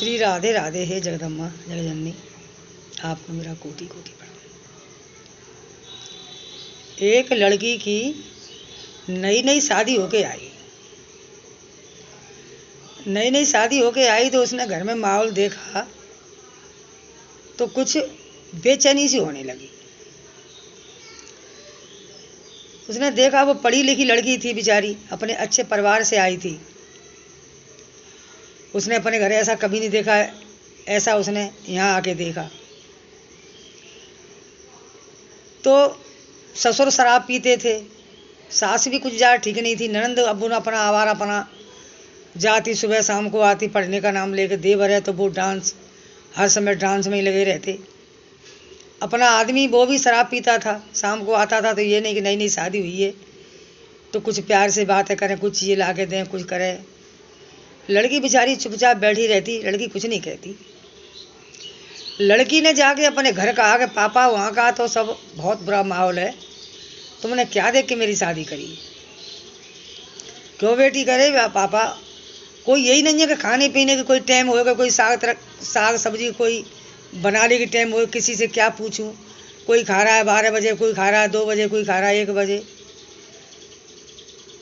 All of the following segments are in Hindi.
श्री राधे राधे। हे जगदम्मा जगजननी, आपको मेरा कोटि कोटि प्रणाम। एक लड़की की नई नई शादी होके आई तो उसने घर में माहौल देखा तो कुछ बेचैनी सी होने लगी। उसने देखा वो पढ़ी लिखी लड़की थी बेचारी, अपने अच्छे परिवार से आई थी। उसने अपने घर ऐसा कभी नहीं देखा, ऐसा उसने यहाँ आके देखा। तो ससुर शराब पीते थे, सास भी कुछ ज़्यादा ठीक नहीं थी, ननंद अब्बू अपना आवारापना जाती, सुबह शाम को आती पढ़ने का नाम लेके। देवर है तो वो डांस, हर समय डांस में ही लगे रहते। अपना आदमी वो भी शराब पीता था, शाम को आता था। तो ये नहीं कि नई नई शादी हुई है तो कुछ प्यार से बातें करें, कुछ चीज़ें ला के दें, कुछ करें। लड़की बेचारी चुपचाप बैठी रहती, लड़की कुछ नहीं कहती। लड़की ने जाके अपने घर कहा कि पापा वहाँ का तो सब बहुत बुरा माहौल है, तुमने क्या देख के मेरी शादी करी? क्यों बेटी करे पापा? कोई यही नहीं है कि खाने पीने के कोई टाइम होगा, कोई साग सब्जी कोई बनाने के टाइम हो, किसी से क्या पूछूं? कोई खा रहा है 12 बजे, कोई खा रहा है 2 बजे, कोई खा रहा है 1 बजे।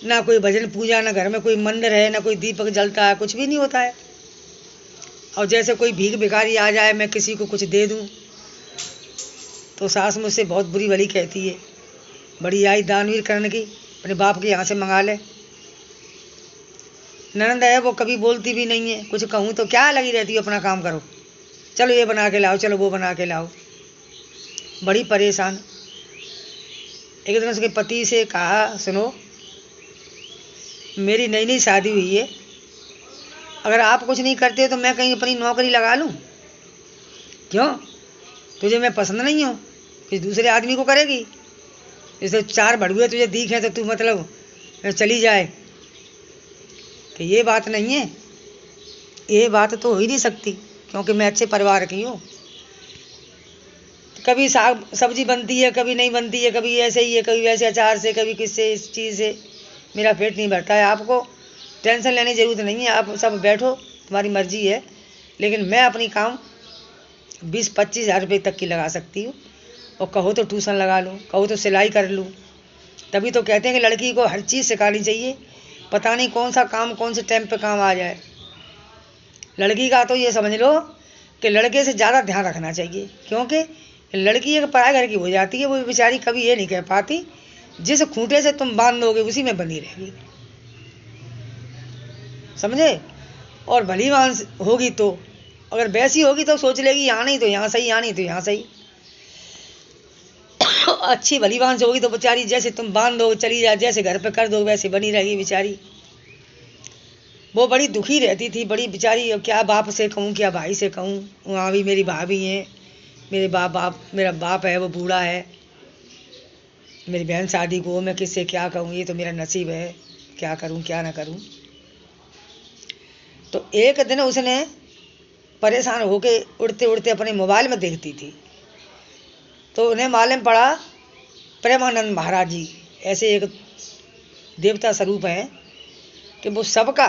ना कोई भजन पूजा, ना घर में कोई मंदिर है, ना कोई दीपक जलता है, कुछ भी नहीं होता है। और जैसे कोई भीख भिखारी आ जाए, मैं किसी को कुछ दे दूं तो सास मुझसे बहुत बुरी भली कहती है, बड़ी आई दानवीर करने की, अपने बाप के यहाँ से मंगा ले। ननंद है वो कभी बोलती भी नहीं है, कुछ कहूँ तो क्या लगी रहती है, अपना काम करो, चलो ये बना के लाओ, चलो वो बना के लाओ। बड़ी परेशान। एक दिन उसके पति से कहा, सुनो मेरी नई नई शादी हुई है, अगर आप कुछ नहीं करते तो मैं कहीं अपनी नौकरी लगा लूँ। क्यों? तुझे मैं पसंद नहीं हूँ, किसी दूसरे आदमी को करेगी? जैसे 4 भड़ुए तुझे दिखे तो तू मतलब चली जाए, कि ये बात नहीं है। ये बात तो हो ही नहीं सकती, क्योंकि मैं अच्छे परिवार की हूँ। कभी साग सब्जी बनती है, कभी नहीं बनती है, कभी ऐसे ही है, कभी वैसे अचार से, कभी किससे, इस चीज़ से मेरा पेट नहीं भरता है। आपको टेंशन लेने की ज़रूरत नहीं है, आप सब बैठो, तुम्हारी मर्जी है। लेकिन मैं अपनी काम 20-25 हज़ार रुपये तक की लगा सकती हूँ। और कहो तो ट्यूशन लगा लूँ, कहो तो सिलाई कर लूँ। तभी तो कहते हैं कि लड़की को हर चीज़ सिखानी चाहिए, पता नहीं कौन सा काम कौन से टाइम पे काम आ जाए। लड़की का तो ये समझ लो कि लड़के से ज़्यादा ध्यान रखना चाहिए, क्योंकि लड़की एक पराए घर की हो जाती है। वो बेचारी कभी ये नहीं कह पाती, जिस खूंटे से तुम बांध दोगे उसी में बंधी रहेगी, समझे? और भली मानस होगी तो, अगर वैसी होगी तो सोच लेगी यहाँ नहीं तो यहाँ सही, यहाँ नहीं तो यहाँ सही। अच्छी भली मानस होगी तो बेचारी जैसे तुम बांध दो चली जा, जैसे घर पे कर दो वैसे बनी रहेगी बेचारी। वो बड़ी दुखी रहती थी, बड़ी बेचारी। क्या बाप से कहूँ, क्या भाई से कहूँ? वहाँ भी मेरी भाभी हैं, मेरा बाप है वो बूढ़ा है, मेरी बहन शादी को, मैं किससे क्या कहूँ? ये तो मेरा नसीब है, क्या करूँ क्या ना करूँ। तो एक दिन उसने परेशान होके उड़ते उड़ते अपने मोबाइल में देखती थी, तो उन्हें मालूम पड़ा प्रेमानंद महाराज जी ऐसे एक देवता स्वरूप हैं कि वो सबका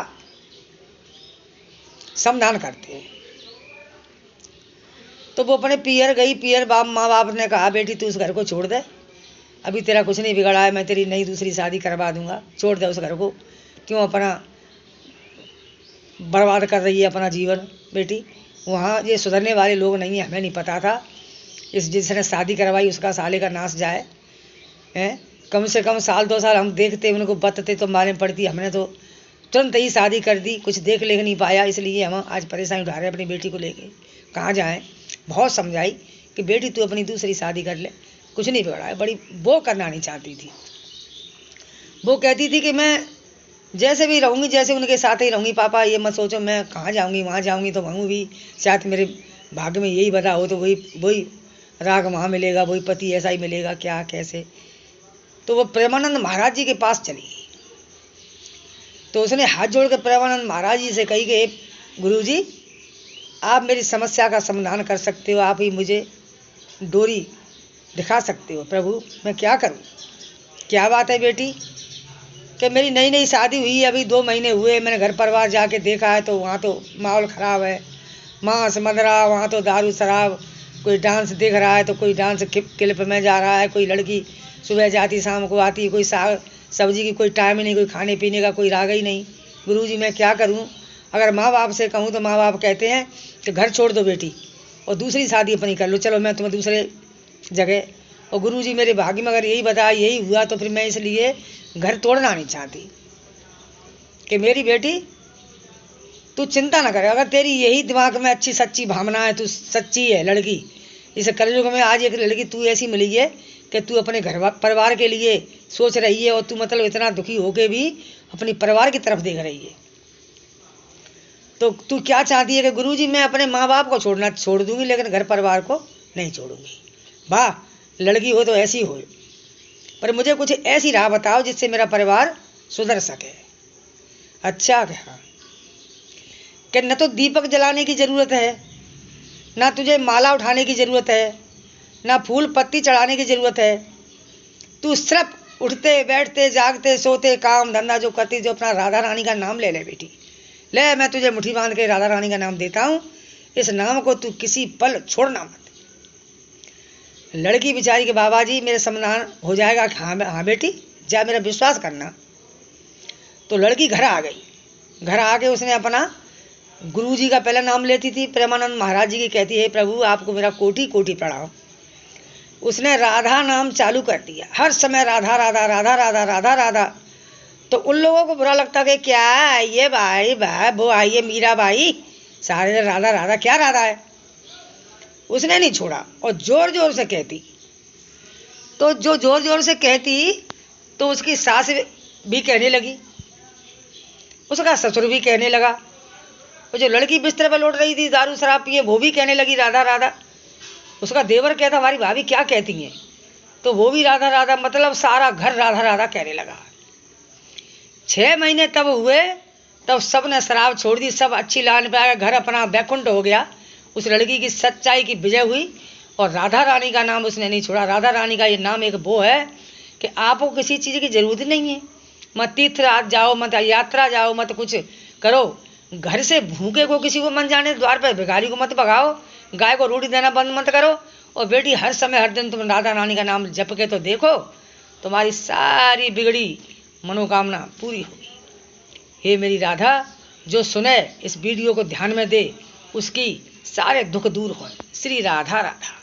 समाधान करते हैं। तो वो अपने पियर गई, पियर माँ बाप ने कहा, बेटी तू उस घर को छोड़ दे, अभी तेरा कुछ नहीं बिगड़ा है, मैं तेरी नई दूसरी शादी करवा दूंगा, छोड़ दे उस घर को, क्यों अपना बर्बाद कर रही है अपना जीवन बेटी। वहाँ ये सुधरने वाले लोग नहीं है, हमें नहीं पता था, इस जिसने शादी करवाई उसका साले का नाश जाए। हैं कम से कम 1-2 साल हम देखते, उनको बतते तो मालूम पड़ती, हमने तो तुरंत ही शादी कर दी, कुछ देख लेख नहीं पाया, इसलिए हम आज परेशानी उठा रहे हैं अपनी बेटी को लेके। कहाँ जाएँ? बहुत समझाई कि बेटी तू अपनी दूसरी शादी कर ले, कुछ नहीं बिगड़ा है। बड़ी वो करना नहीं चाहती थी, वो कहती थी कि मैं जैसे भी रहूँगी, जैसे उनके साथ ही रहूँगी पापा, ये मत सोचो मैं कहाँ जाऊँगी, वहाँ जाऊँगी तो वहाँ भी शायद मेरे भाग्य में यही बता हो, तो वही राग वहाँ मिलेगा, वही पति ऐसा ही मिलेगा, क्या कैसे। तो वो प्रेमानंद महाराज जी के पास चली गई। तो उसने हाथ जोड़ के प्रेमानंद महाराज जी से कही कि गुरु जी आप मेरी समस्या का समाधान कर सकते हो, आप ही मुझे डोरी दिखा सकते हो। प्रभु मैं क्या करूं? क्या बात है बेटी? कि मेरी नई शादी हुई है, अभी 2 महीने हुए, मैंने घर परिवार जाके देखा है तो वहाँ तो माहौल ख़राब है, मांस मदरा, वहाँ तो दारू शराब, कोई डांस देख रहा है तो कोई डांस क्लिप में जा रहा है, कोई लड़की सुबह जाती शाम को आती, कोई साग सब्जी की कोई टाइम ही नहीं, कोई खाने पीने का कोई राग ही नहीं। गुरुजी मैं क्या करूं? अगर माँ बाप से कहूं तो माँ बाप कहते हैं कि घर छोड़ दो बेटी और दूसरी शादी अपनी कर लो, चलो मैं तुम्हें दूसरे जगह। और गुरुजी मेरे भाग्य में अगर यही बताया, यही हुआ, तो फिर मैं इसलिए घर तोड़ना नहीं चाहती कि मेरी बेटी तू चिंता ना करे। अगर तेरी यही दिमाग में अच्छी सच्ची भावना है, तू सच्ची है लड़की, इस कलयुग में आज एक लड़की तू ऐसी मिली है कि तू अपने घर परिवार के लिए सोच रही है और तू मतलब इतना दुखी होके भी अपनी परिवार की तरफ देख रही है, तो तू क्या चाहती है कि गुरुजी मैं अपने माँ बाप को छोड़ दूंगी लेकिन घर परिवार को नहीं छोड़ूंगी। वाह, लड़की हो तो ऐसी हो, पर मुझे कुछ ऐसी राह बताओ जिससे मेरा परिवार सुधर सके। अच्छा क्या कि न तो दीपक जलाने की ज़रूरत है, ना तुझे माला उठाने की ज़रूरत है, ना फूल पत्ती चढ़ाने की ज़रूरत है। तू सिर्फ उठते बैठते जागते सोते काम धंधा जो करती, जो अपना राधा रानी का नाम ले ले बेटी, ले मैं तुझे मुट्ठी बांध के राधा रानी का नाम देता हूँ, इस नाम को तू किसी पल छोड़ना मत। लड़की बेचारी के बाबा जी मेरे समाधान हो जाएगा। हाँ बेटी जा, मेरा विश्वास करना। तो लड़की घर आ गई। घर आके उसने अपना गुरुजी का पहला नाम लेती थी, प्रेमानंद महाराज जी की, कहती है प्रभु आपको मेरा कोटि कोटि प्रणाम। उसने राधा नाम चालू कर दिया, हर समय राधा राधा राधा राधा राधा राधा। तो उन लोगों को बुरा लगता कि क्या आइए भाई भाई वो आइए मीरा बाई, सारे राधा राधा, क्या राधा है। उसने नहीं छोड़ा और जोर जोर से कहती। तो जो जोर जोर से कहती तो उसकी सास भी कहने लगी, उसका ससुर भी कहने लगा, और जो लड़की बिस्तर पर लौट रही थी दारू शराब पिए वो भी कहने लगी राधा राधा। उसका देवर कहता हमारी भाभी क्या कहती हैं, तो वो भी राधा राधा, मतलब सारा घर राधा राधा कहने लगा। 6 महीने तब हुए, तब सब ने शराब छोड़ दी, सब अच्छी लाइन पे आ गए, घर अपना बैकुंठ हो गया। उस लड़की की सच्चाई की विजय हुई और राधा रानी का नाम उसने नहीं छोड़ा। राधा रानी का ये नाम एक वो है कि आपको किसी चीज़ की जरूरत नहीं है, मत तीर्थ जाओ, मत यात्रा जाओ, मत कुछ करो, घर से भूखे को किसी को मन जाने, द्वार पर भिखारी को मत भगाओ, गाय को रोटी देना बंद मत करो। और बेटी हर समय हर दिन तुम राधा रानी का नाम जप के तो देखो, तुम्हारी सारी बिगड़ी मनोकामना पूरी होगी। हे मेरी राधा, जो सुने इस वीडियो को ध्यान में दे, उसकी सारे दुख दूर हो। श्री राधा राधा।